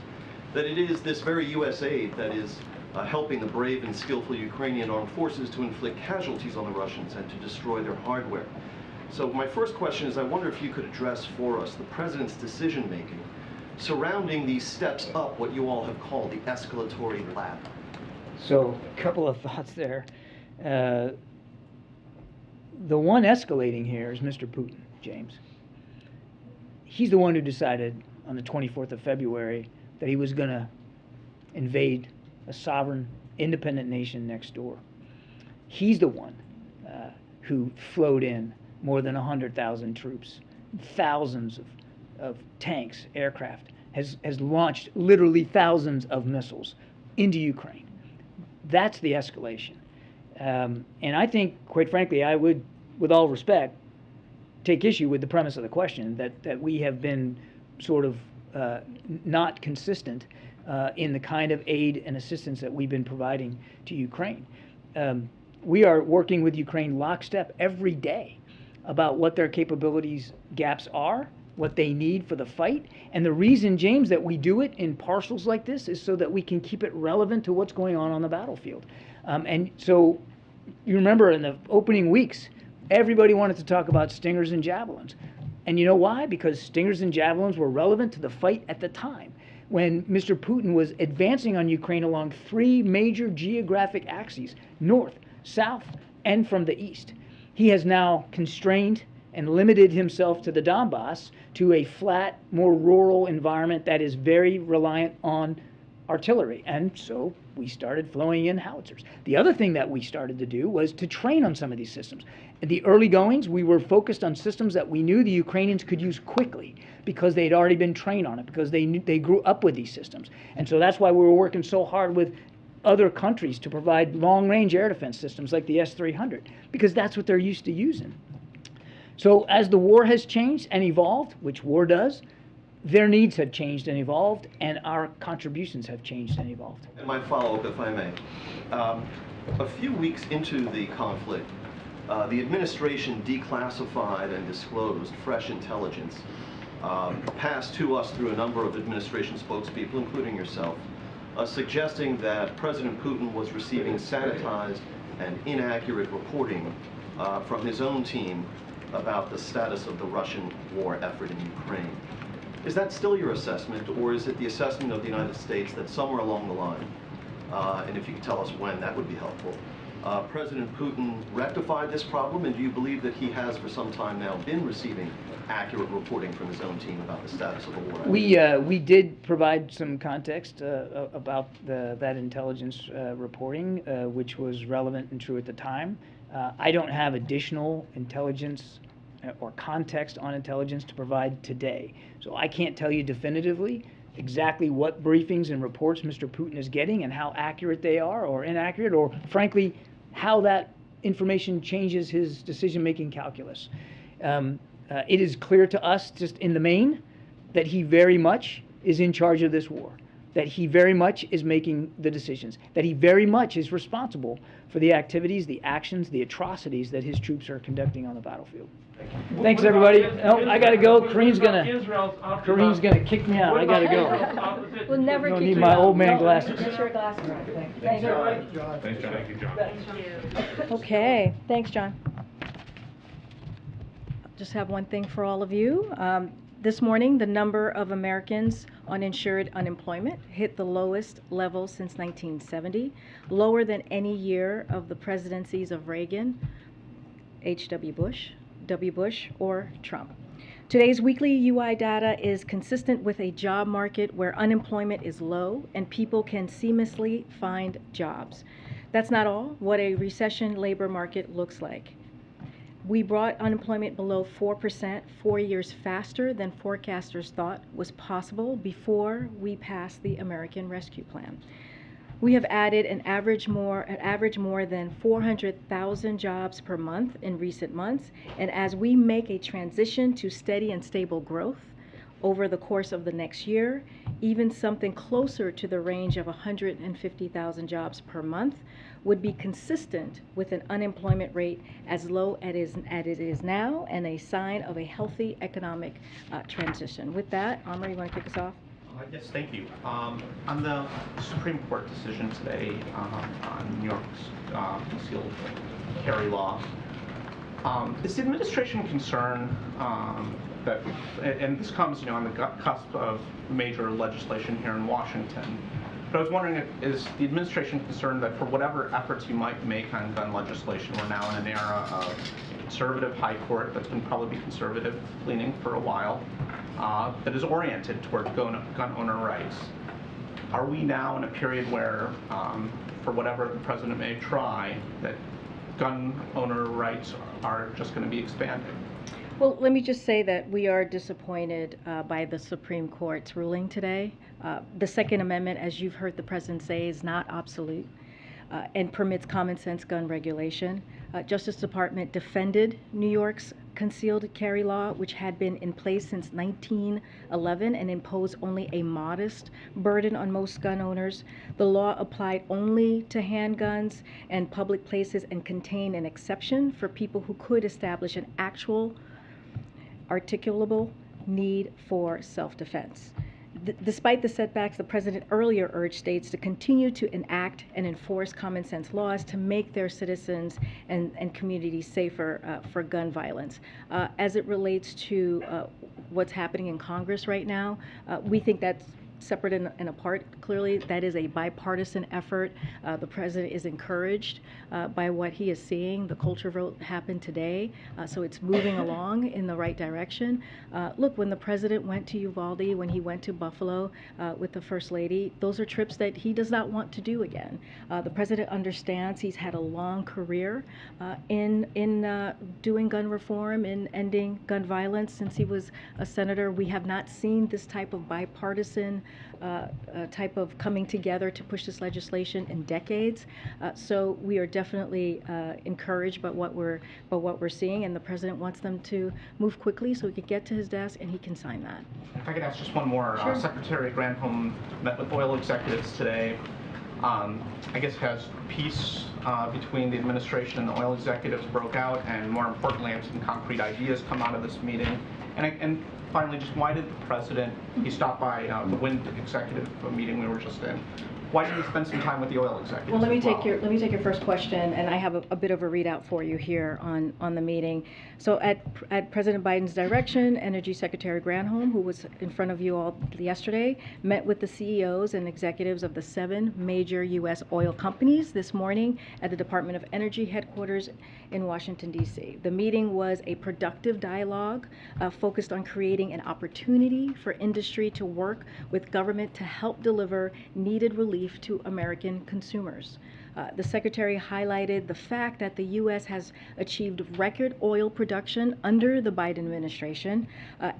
that it is this very U.S. aid that is helping the brave and skillful Ukrainian armed forces to inflict casualties on the Russians and to destroy their hardware. So my first question is, I wonder if you could address for us the President's decision-making surrounding these steps up what you all have called the escalatory ladder. So, a couple of thoughts there. The one escalating here is Mr. Putin, James. He's the one who decided on the 24th of February that he was going to invade a sovereign, independent nation next door. He's the one who flowed in more than 100,000 troops, thousands of tanks, aircraft, has launched literally thousands of missiles into Ukraine. That's the escalation. And I think, quite frankly, I would, with all respect, take issue with the premise of the question that we have been sort of not consistent in the kind of aid and assistance that we've been providing to Ukraine. We are working with Ukraine lockstep every day about what their capabilities gaps are, what they need for the fight. And the reason, James, that we do it in parcels like this is so that we can keep it relevant to what's going on the battlefield. And so you remember in the opening weeks, everybody wanted to talk about Stingers and Javelins. And you know why? Because Stingers and Javelins were relevant to the fight at the time when Mr. Putin was advancing on Ukraine along 3 major geographic axes, north, south, and from the east. He has now constrained and limited himself to the Donbass, to a flat, more rural environment that is very reliant on artillery. And so we started flowing in howitzers. The other thing that we started to do was to train on some of these systems. In the early goings, we were focused on systems that we knew the Ukrainians could use quickly because they'd already been trained on it, because they grew up with these systems. And so that's why we were working so hard with other countries to provide long-range air defense systems like the S-300, because that's what they're used to using. So as the war has changed and evolved, which war does, their needs have changed and evolved, and our contributions have changed and evolved. And my follow-up, if I may. A few weeks into the conflict, the administration declassified and disclosed fresh intelligence passed to us through a number of administration spokespeople, including yourself, suggesting that President Putin was receiving sanitized and inaccurate reporting from his own team about the status of the Russian war effort in Ukraine. Is that still your assessment, or is it the assessment of the United States that somewhere along the line, and if you could tell us when, that would be helpful, President Putin rectified this problem, and do you believe that he has for some time now been receiving accurate reporting from his own team about the status of the war effort? We did provide some context about that intelligence reporting, which was relevant and true at the time. I don't have additional intelligence or context on intelligence to provide today. So I can't tell you definitively exactly what briefings and reports Mr. Putin is getting and how accurate they are or inaccurate, or frankly, how that information changes his decision-making calculus. It is clear to us, just in the main, that he very much is in charge of this war, that he very much is making the decisions, that he very much is responsible for the activities, the actions, the atrocities that his troops are conducting on the battlefield. Thanks, everybody. Oh, I gotta go. Karine's gonna kick me out. I gotta go. We'll never kick you out. Need my old man glasses. Get your glasses on. Thanks. Thanks, John. Thank you, John. Okay. Thanks, John. just have one thing for all of you. This morning, the number of Americans on insured unemployment hit the lowest level since 1970, lower than any year of the presidencies of Reagan, H.W. Bush, W. Bush, or Trump. Today's weekly UI data is consistent with a job market where unemployment is low and people can seamlessly find jobs. That's not all what a recession labor market looks like. We brought unemployment below 4% 4 years faster than forecasters thought was possible before we passed the American Rescue Plan. We have added an average more than 400,000 jobs per month in recent months, and as we make a transition to steady and stable growth over the course of the next year, even something closer to the range of 150,000 jobs per month would be consistent with an unemployment rate as low as it is now and a sign of a healthy economic transition. With that, Amr, you want to kick us off? Yes, thank you. On the Supreme Court decision today on New York's concealed carry law, is the administration concerned that, and this comes, on the cusp of major legislation here in Washington, but I was wondering, is the administration concerned that for whatever efforts you might make on gun legislation, we're now in an era of conservative high court that's been probably conservative leaning for a while, that is oriented toward gun owner rights. Are we now in a period where, for whatever the president may try, that gun owner rights are just going to be expanded? Well, let me just say that we are disappointed by the Supreme Court's ruling today. The Second Amendment, as you've heard the president say, is not obsolete and permits common sense gun regulation. Justice Department defended New York's concealed carry law, which had been in place since 1911 and imposed only a modest burden on most gun owners. The law applied only to handguns and public places and contained an exception for people who could establish an actual articulable need for self-defense. Despite the setbacks, the president earlier urged states to continue to enact and enforce common sense laws to make their citizens and communities safer for gun violence. As it relates to what's happening in Congress right now, we think that's separate and apart. Clearly, that is a bipartisan effort. The president is encouraged by what he is seeing. The culture vote happened today, so it's moving along in the right direction. Look, when the president went to Uvalde, when he went to Buffalo with the First Lady, those are trips that he does not want to do again. The president understands he's had a long career in doing gun reform, in ending gun violence since he was a senator. We have not seen this type of bipartisan type of coming together to push this legislation in decades. So we are definitely encouraged by what we're seeing, and the president wants them to move quickly so he can get to his desk and he can sign that. If I could ask just one more. Sure. Secretary Granholm met with oil executives today. I guess has peace between the administration and the oil executives broke out, and more importantly, have some concrete ideas come out of this meeting. And finally, just why did the president, he stopped by the wind executive meeting we were just in, why did he spend some time with the oil executives? Well, let me take your first question, and I have a bit of a readout for you here on the meeting. So at President Biden's direction, Energy Secretary Granholm, who was in front of you all yesterday, met with the CEOs and executives of the 7 major U.S. oil companies this morning at the Department of Energy headquarters in Washington, D.C. The meeting was a productive dialogue focused on creating an opportunity for industry to work with government to help deliver needed relief to American consumers. The Secretary highlighted the fact that the U.S. has achieved record oil production under the Biden administration,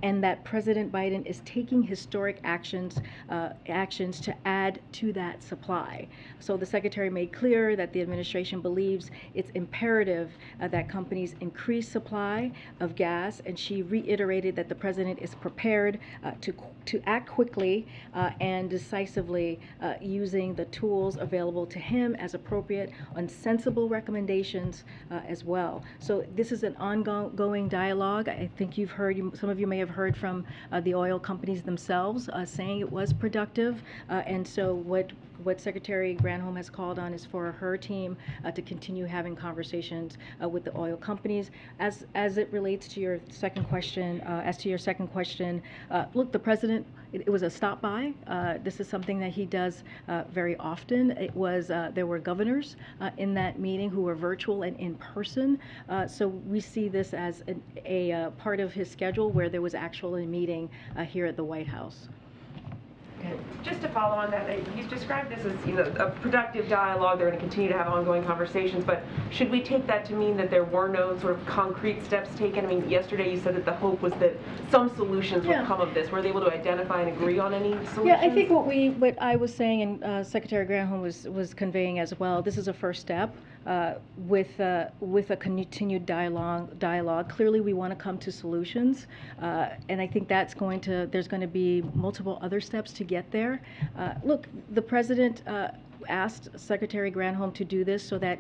and that President Biden is taking historic actions to add to that supply. So the Secretary made clear that the administration believes it's imperative that companies increase supply of gas, and she reiterated that the President is prepared to act quickly and decisively using the tools available to him as appropriate on sensible recommendations as well. So this is an ongoing dialogue. I think you've heard, some of you may have heard from the oil companies themselves saying it was productive. And so what what Secretary Granholm has called on is for her team to continue having conversations with the oil companies. As it relates to your second question, look, the president, it was a stop by. This is something that he does very often. It was there were governors in that meeting who were virtual and in person. So we see this as a part of his schedule where there was actually a meeting here at the White House. Just to follow on that, you've described this as, you know, a productive dialogue. They're going to continue to have ongoing conversations, but should we take that to mean that there were no sort of concrete steps taken? I mean, yesterday you said that the hope was that some solutions would come of this. Were they able to identify and agree on any solutions? Yeah, I think what I was saying and Secretary Granholm was conveying as well, this is a first step. With a continued dialogue. Clearly, we want to come to solutions, and I think there's going to be multiple other steps to get there. Look, the president asked Secretary Granholm to do this so that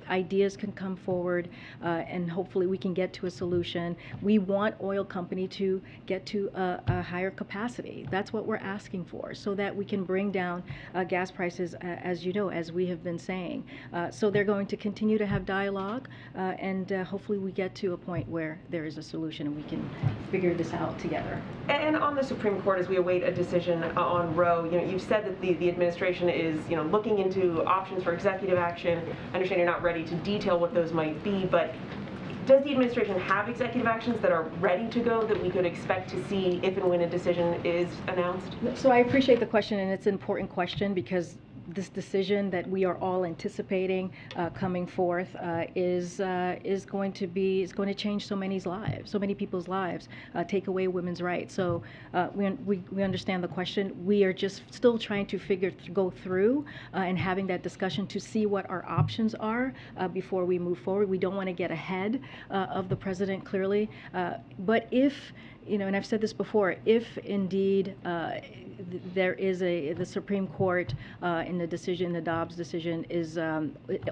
ideas can come forward and hopefully we can get to a solution. We want oil company to get to a higher capacity. That's what we're asking for, so that we can bring down gas prices, as you know, as we have been saying. So they're going to continue to have dialogue, and hopefully we get to a point where there is a solution and we can figure this out together. And on the Supreme Court, as we await a decision on Roe, you know, you've said that the administration is, you know, looking into options for executive action. I understand you're not ready to detail what those might be, but does the administration have executive actions that are ready to go that we could expect to see if and when a decision is announced? So I appreciate the question, and it's an important question because this decision that we are all anticipating coming forth is going to change so many people's lives, take away women's rights. So we understand the question. We are just still trying to go through and having that discussion to see what our options are before we move forward. We don't want to get ahead of the president, clearly, but if, you know, and I've said this before, if indeed there is the Supreme Court in the decision, the Dobbs decision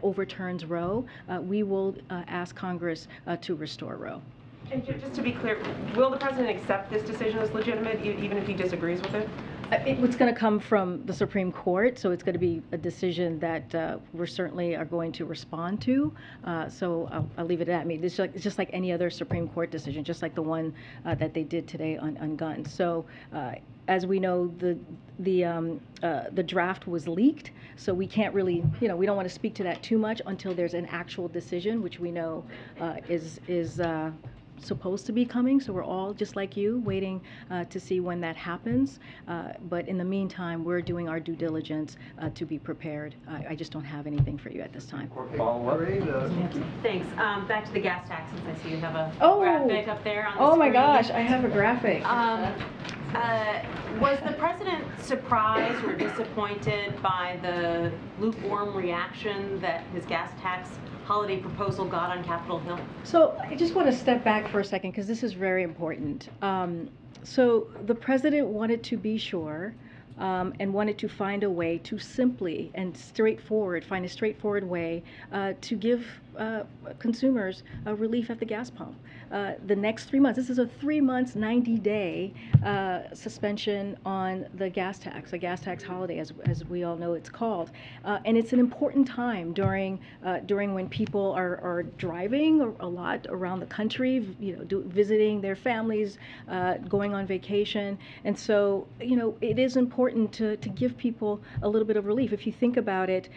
overturns Roe, we will ask Congress to restore Roe. And just to be clear, will the president accept this decision as legitimate, even if he disagrees with it? It's going to come from the Supreme Court, so it's going to be a decision that we certainly are going to respond to. So I'll leave it at that. I mean, it's just like any other Supreme Court decision, just like the one that they did today on guns. So as we know, the draft was leaked, so we can't really, you know, we don't want to speak to that too much until there's an actual decision, which we know is supposed to be coming. So we're all, just like you, waiting to see when that happens. But in the meantime, we're doing our due diligence to be prepared. I just don't have anything for you at this time. Thanks. Back to the gas tax, since I see you have a graphic up there on the screen. Oh my gosh, I have a graphic. Was the president surprised or disappointed by the lukewarm reaction that his gas tax holiday proposal got on Capitol Hill? So I just want to step back for a second because this is very important. So the president wanted to be sure and wanted to find a way to simply and find a straightforward way to give consumers relief at the gas pump. The next 3 months, this is a 3 months, 90-day suspension on the gas tax holiday, as we all know it's called. And it's an important time during when people are driving a lot around the country, you know, visiting their families, going on vacation. And so, you know, it is important to give people a little bit of relief. If you think about it,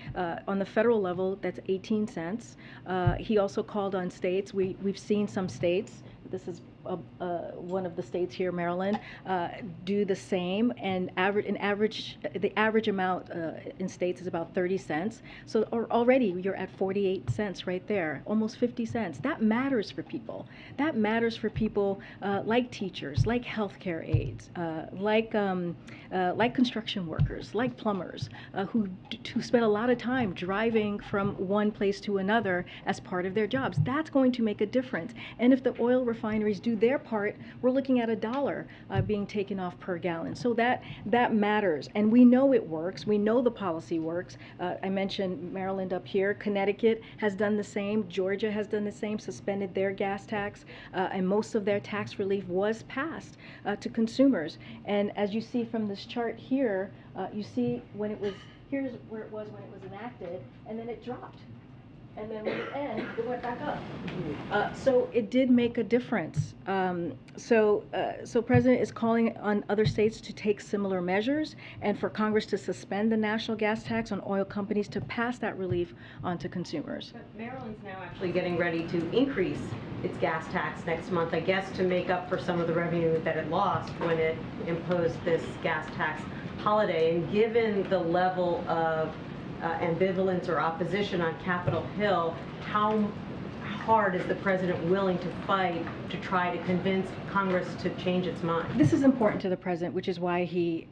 on the federal level, that's 18 cents. He also called on states. We've seen some states, this is one of the states here, Maryland, do the same, and the average amount in states is about 30 cents. So already you're at 48 cents right there, almost 50 cents. That matters for people. That matters for people like teachers, like healthcare aides, like construction workers, like plumbers, who spend a lot of time driving from one place to another as part of their jobs. That's going to make a difference. And if the oil refineries do their part, we're looking at $1 being taken off per gallon. So that matters, and we know it works. We know the policy works. I mentioned Maryland up here. Connecticut has done the same. Georgia has done the same, suspended their gas tax, and most of their tax relief was passed to consumers. And as you see from this chart here, you see when it was here's where it was when it was enacted, and then it dropped. And then when it ended, it went back up. So it did make a difference. So President is calling on other states to take similar measures, and for Congress to suspend the national gas tax on oil companies to pass that relief on to consumers. But Maryland's now actually getting ready to increase its gas tax next month, I guess, to make up for some of the revenue that it lost when it imposed this gas tax holiday. And given the level of ambivalence or opposition on Capitol Hill, how hard is the president willing to fight to try to convince Congress to change its mind? This is important to the president, which is why he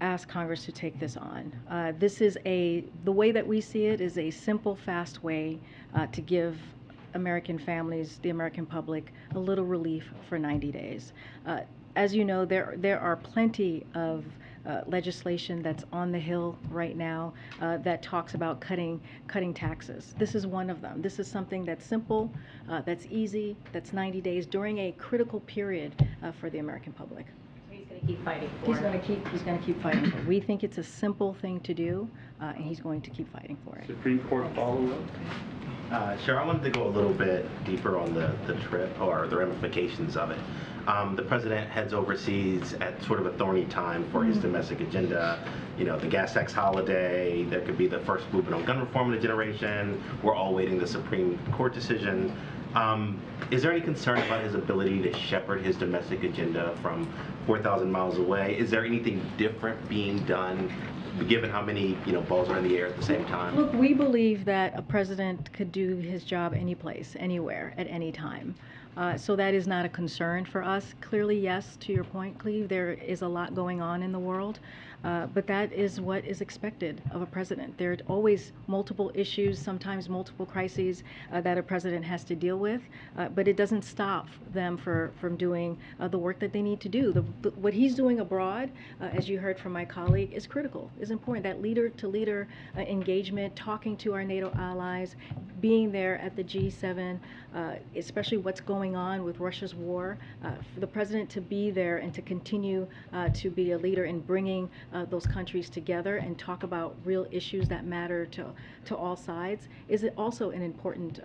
asked Congress to take this on. This is the way that we see it is a simple, fast way to give American families, the American public, a little relief for 90 days. As you know, there are plenty of legislation that's on the Hill right now that talks about cutting taxes. This is one of them. This is something that's simple, that's easy, that's 90 days during a critical period for the American public. So he's going to keep fighting for He's it. going to keep fighting for it. We think it's a simple thing to do, and he's going to keep fighting for it. Supreme Court follow-up? Sure, I wanted to go a little bit deeper on the trip or the ramifications of it. The president heads overseas at sort of a thorny time for his domestic agenda. You know, the gas tax holiday, there could be the first movement on gun reform in a generation. We're all waiting the Supreme Court decision. Is there any concern about his ability to shepherd his domestic agenda from 4,000 miles away? Is there anything different being done given how many balls are in the air at the same time? Look, we believe that a president could do his job any place, anywhere, at any time. So that is not a concern for us. Clearly, yes, to your point, Cleve, there is a lot going on in the world. But that is what is expected of a president. There are always multiple issues, sometimes multiple crises that a president has to deal with, but it doesn't stop them from doing the work that they need to do. What he's doing abroad, as you heard from my colleague, is critical, is important. That leader-to-leader engagement, talking to our NATO allies, being there at the G7, especially what's going on with Russia's war, for the president to be there and to continue to be a leader in bringing those countries together and talk about real issues that matter to all sides is also an important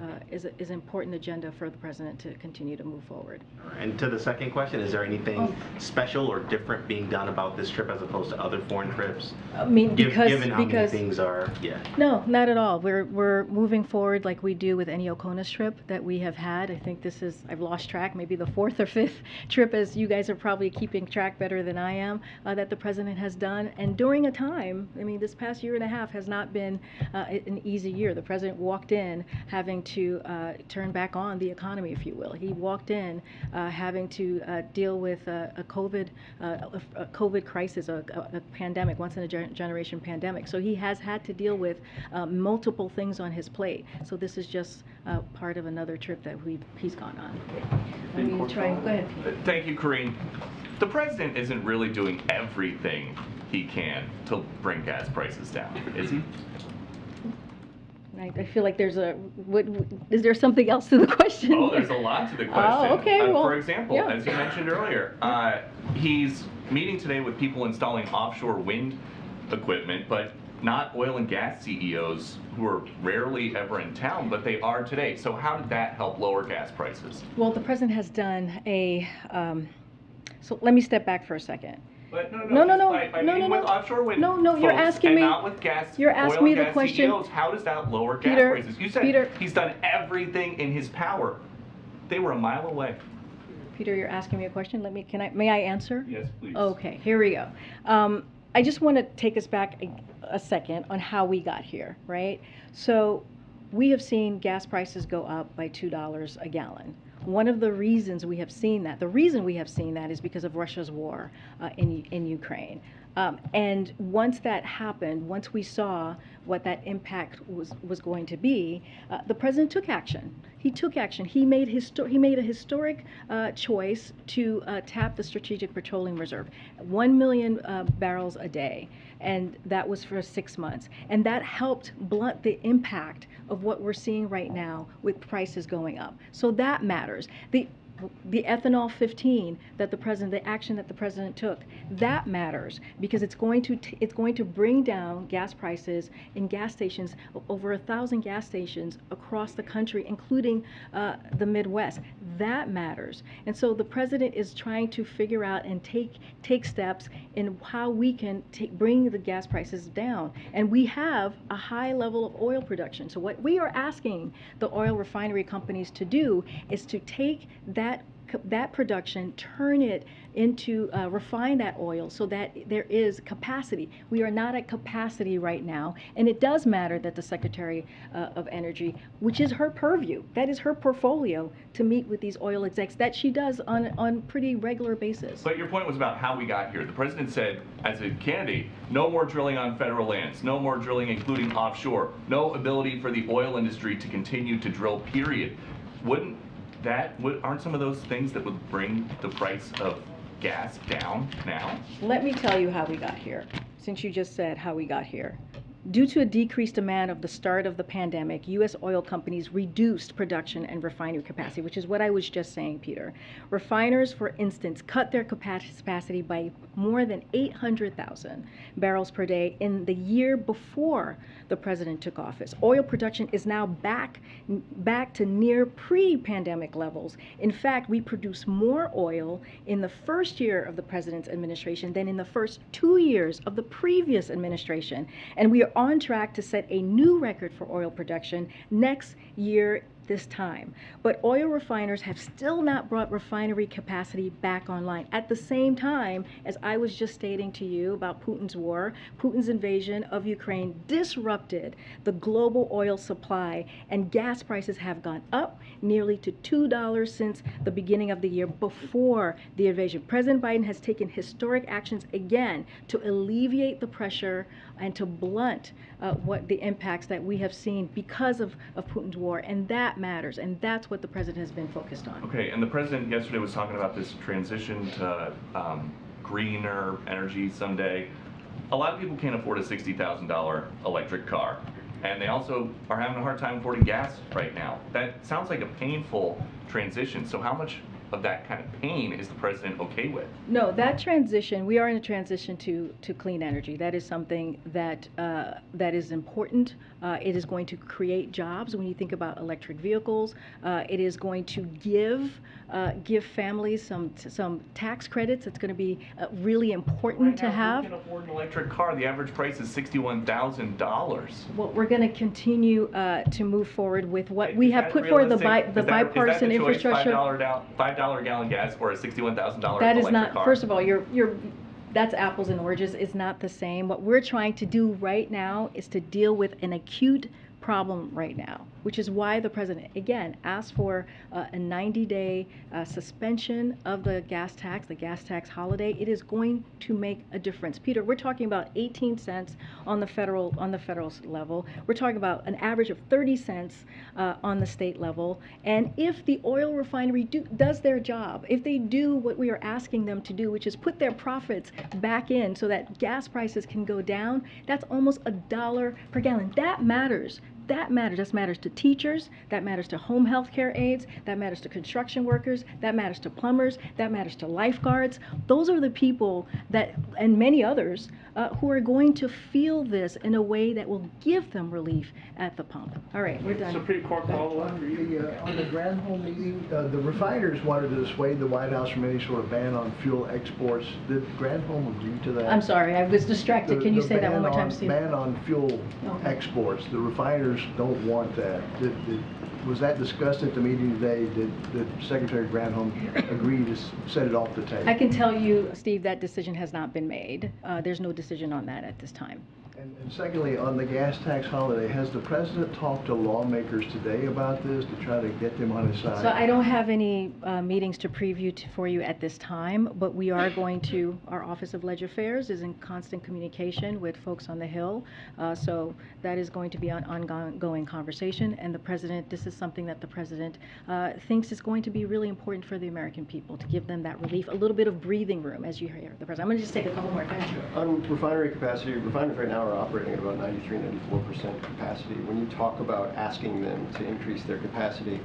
important agenda for the president to continue to move forward. And to the second question, is there anything special or different being done about this trip as opposed to other foreign trips? I mean, given how many things are, No, not at all. We're moving forward like we do with any Okona's trip that we have had. I think this is, I've lost track, maybe the 4th or 5th trip, as you guys are probably keeping track better than I am, that the president has done. And during a time, I mean, this past year and a half has not been an easy year. The president walked in having to turn back on the economy, if you will. He walked in having to deal with a COVID crisis, a pandemic, once in a generation pandemic. So he has had to deal with multiple things on his plate. So this is just part of another trip that he's gone on. Let me try. Go ahead, Pete. Thank you, Karine. The president isn't really doing everything he can to bring gas prices down, is he? I feel like there's is there something else to the question? Oh, there's a lot to the question. Oh, okay. Well, for example, yeah. as you mentioned earlier, he's meeting today with people installing offshore wind equipment, but not oil and gas CEOs who are rarely ever in town, but they are today. So how did that help lower gas prices? Well, the president has done so let me step back for a second. But No, with offshore wind you're folks asking and me. not with gas. You're asking oil me and the gas question. CEOs, how does that lower gas Peter, prices? You said Peter, he's done everything in his power. They were a mile away. Peter, you're asking me a question. May I answer? Yes, please. Okay, here we go. I just want to take us back a second on how we got here, right? So we have seen gas prices go up by $2 a gallon. One of the reasons we have seen that, is because of Russia's war in Ukraine. And once that happened, once we saw what that impact was going to be, the president took action. He took action. He made a historic choice to tap the Strategic Petroleum Reserve, 1 million barrels a day, and that was for 6 months. And that helped blunt the impact of what we're seeing right now with prices going up. So that matters. the ethanol 15 that the action that the president took, that matters because it's going to bring down gas prices in gas stations, over 1,000 gas stations across the country, including the Midwest. That matters. And so the president is trying to figure out and take steps in how we can bring the gas prices down. And we have a high level of oil production. So what we are asking the oil refinery companies to do is to take that production, turn it into, refine that oil so that there is capacity. We are not at capacity right now, and it does matter that the Secretary of Energy, which is her purview, that is her portfolio, to meet with these oil execs, that she does on pretty regular basis. But your point was about how we got here. The president said, as a candidate, no more drilling on federal lands, no more drilling including offshore, no ability for the oil industry to continue to drill, period. Aren't some of those things that would bring the price of gas down now? Let me tell you how we got here, since you just said how we got here. Due to a decreased demand of the start of the pandemic, U.S. oil companies reduced production and refinery capacity, which is what I was just saying, Peter. Refiners, for instance, cut their capacity by more than 800,000 barrels per day in the year before the president took office. Oil production is now back to near pre-pandemic levels. In fact, we produce more oil in the first year of the president's administration than in the first 2 years of the previous administration. And we are on track to set a new record for oil production next year this time. But oil refiners have still not brought refinery capacity back online. At the same time, as I was just stating to you about Putin's war, Putin's invasion of Ukraine disrupted the global oil supply, and gas prices have gone up nearly to $2 since the beginning of the year before the invasion. President Biden has taken historic actions again to alleviate the pressure and to blunt what the impacts that we have seen because of Putin's war, and that matters, and that's what the president has been focused on. Okay, and the president yesterday was talking about this transition to greener energy someday. A lot of people can't afford a $60,000 electric car, and they also are having a hard time affording gas right now. That sounds like a painful transition. So how much of that kind of pain is the president okay with? No, that transition, we are in a transition to clean energy. That is something that that is important. It is going to create jobs. When you think about electric vehicles, it is going to give families some tax credits. It's going to be really important to have. Who can afford an electric car? The average price is $61,000. Well, we're going to continue to move forward with what we have put forward, the bipartisan infrastructure. $5 gallon gas or a $61,000 That is electric not, car? first of all, that's apples and oranges. It's not the same. What we're trying to do right now is to deal with an acute problem right now, which is why the president, again, asked for a 90-day suspension of the gas tax holiday. It is going to make a difference. Peter, we're talking about 18 cents on the federal level. We're talking about an average of 30 cents on the state level. And if the oil refinery does their job, if they do what we are asking them to do, which is put their profits back in so that gas prices can go down, that's almost $1 per gallon. That matters. That matters. That matters to teachers. That matters to home health care aides. That matters to construction workers. That matters to plumbers. That matters to lifeguards. Those are the people that, and many others, who are going to feel this in a way that will give them relief at the pump. All right, we're done. Supreme Court call on the Granholm meeting, the refiners wanted to dissuade the White House from any sort of ban on fuel exports. Did Granholm agree to that? I'm sorry, I was distracted. Can you say that one more time, Steve? Ban on fuel exports. The refiners don't want that. Was that discussed at the meeting today? Did Secretary Granholm agree to set it off the table? I can tell you, Steve, that decision has not been made. There's no decision on that at this time. And secondly, on the gas tax holiday, has the president talked to lawmakers today about this to try to get them on his side? So I don't have any meetings to preview for you at this time, but we are going to, our Office of Ledger Affairs is in constant communication with folks on the Hill. So that is going to be an ongoing conversation. And the president, this is something that the president thinks is going to be really important for the American people, to give them that relief, a little bit of breathing room, as you hear the president. I'm going to just take a couple more questions. On refinery capacity, refineries right now are operating at about 93-94% capacity. When you talk about asking them to increase their capacity,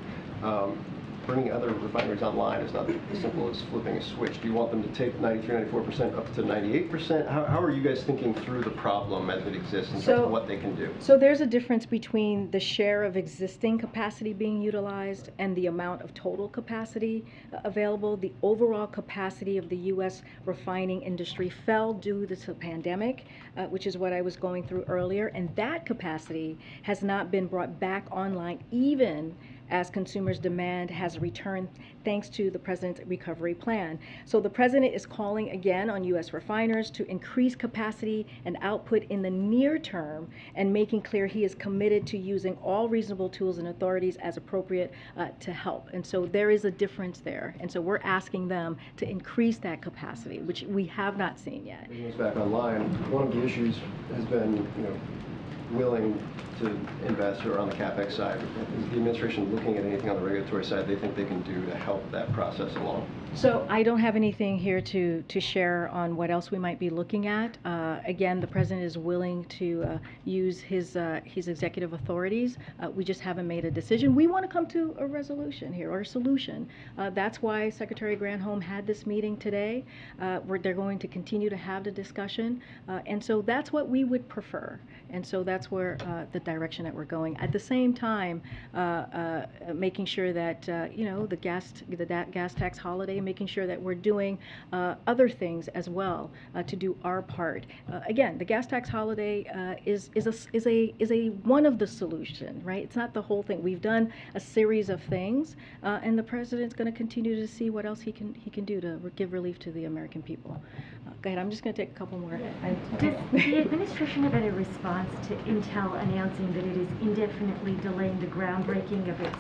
bringing other refineries online is not as simple as flipping a switch. Do you want them to take 93, 94% up to 98%? How are you guys thinking through the problem as it exists in terms of what they can do? So there's a difference between the share of existing capacity being utilized and the amount of total capacity available. The overall capacity of the U.S. refining industry fell due to the pandemic, which is what I was going through earlier, and that capacity has not been brought back online even as consumers' demand has returned thanks to the President's recovery plan. So the President is calling again on U.S. refiners to increase capacity and output in the near term and making clear he is committed to using all reasonable tools and authorities as appropriate to help. And so there is a difference there. And so we're asking them to increase that capacity, which we have not seen yet. Bringing us back online, one of the issues has been, willing to invest or on the CapEx side. Is the administration looking at anything on the regulatory side they think they can do to help that process along? So I don't have anything here to share on what else we might be looking at. Again, the President is willing to use his executive authorities. We just haven't made a decision. We want to come to a resolution here or a solution. That's why Secretary Granholm had this meeting today, where they're going to continue to have the discussion. And so that's what we would prefer. And so that's where the direction that we're going. At the same time, making sure that the gas tax holiday, making sure that we're doing other things as well to do our part. Again, the gas tax holiday is a one of the solution, right? It's not the whole thing. We've done a series of things, and the President's going to continue to see what else he can do to give relief to the American people. Go ahead. I'm just going to take a couple more. Does the administration have any response to Intel announcing that it is indefinitely delaying the groundbreaking of its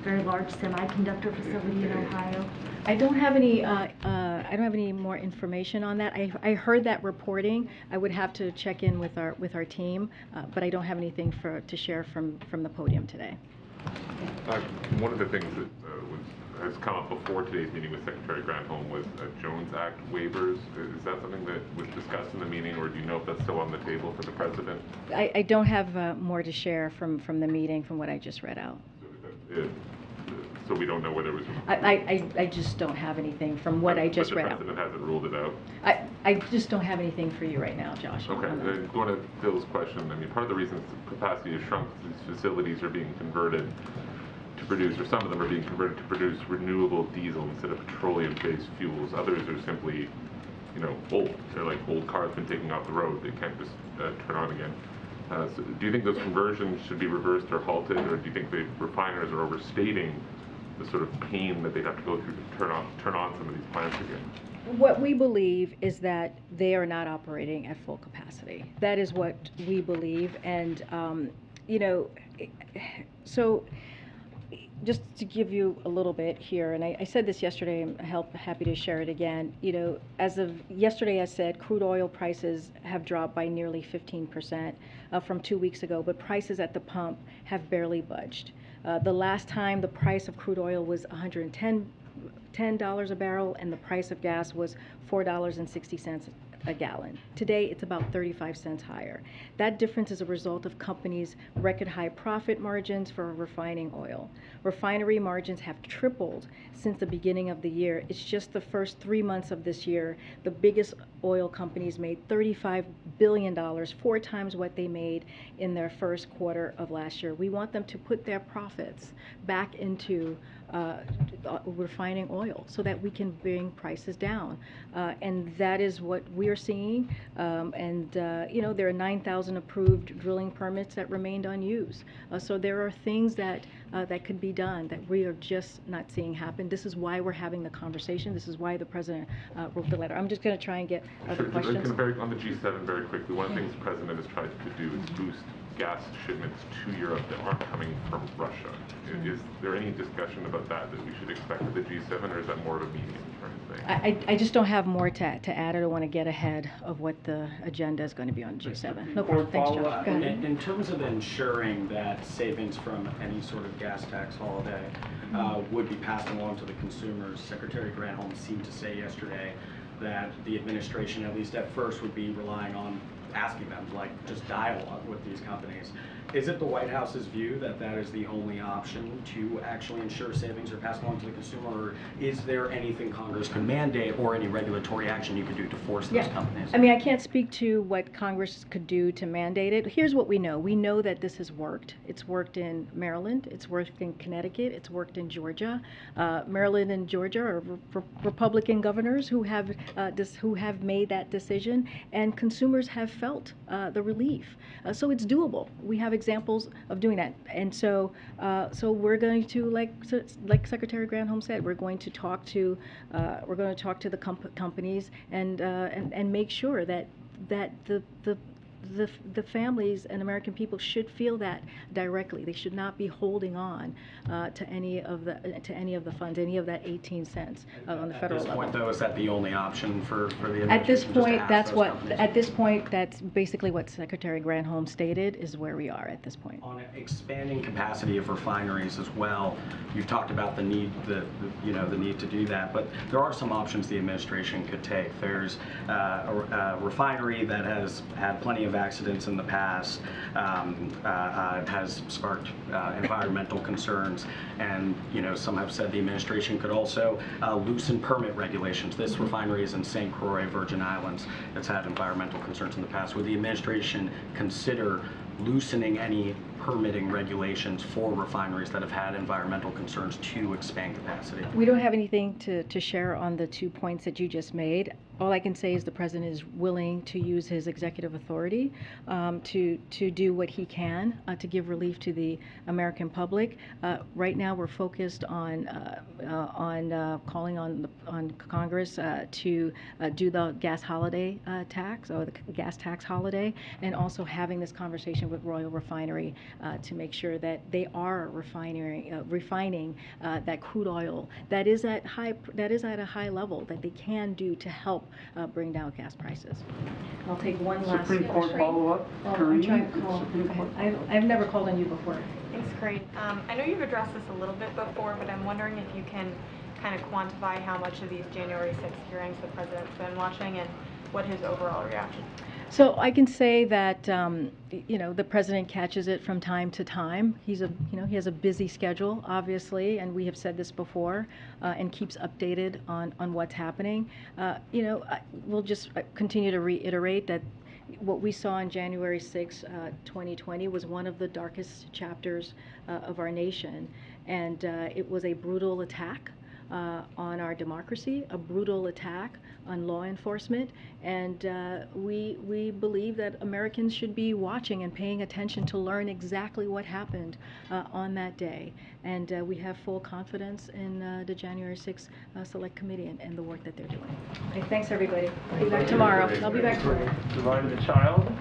very large semiconductor facility in Ohio? I don't have any more information on that. I heard that reporting. I would have to check in with our team, but I don't have anything to share from the podium today. One of the things that has come up before today's meeting with Secretary Granholm was Jones Act waivers. Is that something that was discussed in the meeting, or do you know if that's still on the table for the President? I don't have more to share from the meeting, from what I just read out. So we don't know whether it was... I just don't have anything from what I just read out. But the President hasn't ruled it out? I just don't have anything for you right now, Josh. Okay, then going to Bill's question, I mean, part of the reason capacity has shrunk is these facilities are being converted to produce, or some of them are being converted to produce renewable diesel instead of petroleum-based fuels. Others are simply, old. They're like old cars been taken off the road. They can't just turn on again. So do you think those conversions should be reversed or halted, or do you think the refiners are overstating the sort of pain that they'd have to go through to turn on some of these plants again? What we believe is that they are not operating at full capacity. That is what we believe, and so just to give you a little bit here, and I said this yesterday, I'm happy to share it again. As of yesterday, I said crude oil prices have dropped by nearly 15% from 2 weeks ago, but prices at the pump have barely budged. The last time the price of crude oil was $110 a barrel, and the price of gas was $4.60 a gallon. Today, it's about 35 cents higher. That difference is a result of companies' record high profit margins for refining oil. Refinery margins have tripled since the beginning of the year. It's just the first 3 months of this year, the biggest oil companies made $35 billion, 4 times what they made in their first quarter of last year. We want them to put their profits back into refining oil so that we can bring prices down. And that is what we're seeing. There are 9,000 approved drilling permits that remained unused. So there are things that could be done that we are just not seeing happen. This is why we're having the conversation. This is why the President wrote the letter. I'm just going to try and get other questions. On the G7 very quickly, one of the things the President has tried to do is boost gas shipments to Europe that aren't coming from Russia. Is there any discussion about that we should expect at the G7, or is that more of a medium-term thing? I just don't have more to add. I don't want to get ahead of what the agenda is going to be on G7. No problem. Thanks, Josh. Go ahead. In terms of ensuring that savings from any sort of gas tax holiday would be passed along to the consumers, Secretary Granholm seemed to say yesterday that the administration, at least at first, would be relying on asking them, like, just dialogue with these companies. Is it the White House's view that that is the only option to actually ensure savings are passed along to the consumer, or is there anything Congress could mandate or any regulatory action you could do to force those companies? I mean, I can't speak to what Congress could do to mandate it. Here's what we know. We know that this has worked. It's worked in Maryland. It's worked in Connecticut. It's worked in Georgia. Maryland and Georgia are Republican governors who have made that decision, and consumers have felt the relief. So it's doable. We have examples of doing that, and so we're going to, like Secretary Granholm said, we're going to talk to the companies and make sure that the families and American people should feel that directly. They should not be holding on to any of the funds, any of that 18 cents on the federal level. At this point, though, is that the only option for the administration? At this point, just to ask those companies? at this point, that's basically what Secretary Granholm stated is where we are at this point. On expanding capacity of refineries as well, you've talked about the need, the need to do that, but there are some options the administration could take. There's a refinery that has had plenty of accidents in the past, has sparked environmental concerns, and some have said the administration could also loosen permit regulations. This refinery is in St. Croix, Virgin Islands. It's had environmental concerns in the past. Would the administration consider loosening any permitting regulations for refineries that have had environmental concerns to expand capacity? We don't have anything to share on the 2 points that you just made. All I can say is the president is willing to use his executive authority to do what he can to give relief to the American public. Right now, we're focused on calling on Congress to do the gas holiday tax, or the gas tax holiday, and also having this conversation with Royal Refinery to make sure that they are refining that crude oil that is at a high level that they can do to help bring down gas prices. I'll take one last. Supreme Court follow-up. I'm trying to call. I've never called on you before. Thanks, Karine. I know you've addressed this a little bit before, but I'm wondering if you can kind of quantify how much of these January 6th hearings the president's been watching and what his overall reaction. So I can say that the president catches it from time to time. He has a busy schedule, obviously, and we have said this before, and keeps updated on what's happening. We'll just continue to reiterate that what we saw on January 6, 2020 was one of the darkest chapters of our nation, and it was a brutal attack on our democracy, a brutal attack on law enforcement, and we believe that Americans should be watching and paying attention to learn exactly what happened on that day. And we have full confidence in the January 6th Select Committee and the work that they're doing. Okay, thanks everybody. I'll be back tomorrow. Divided the child.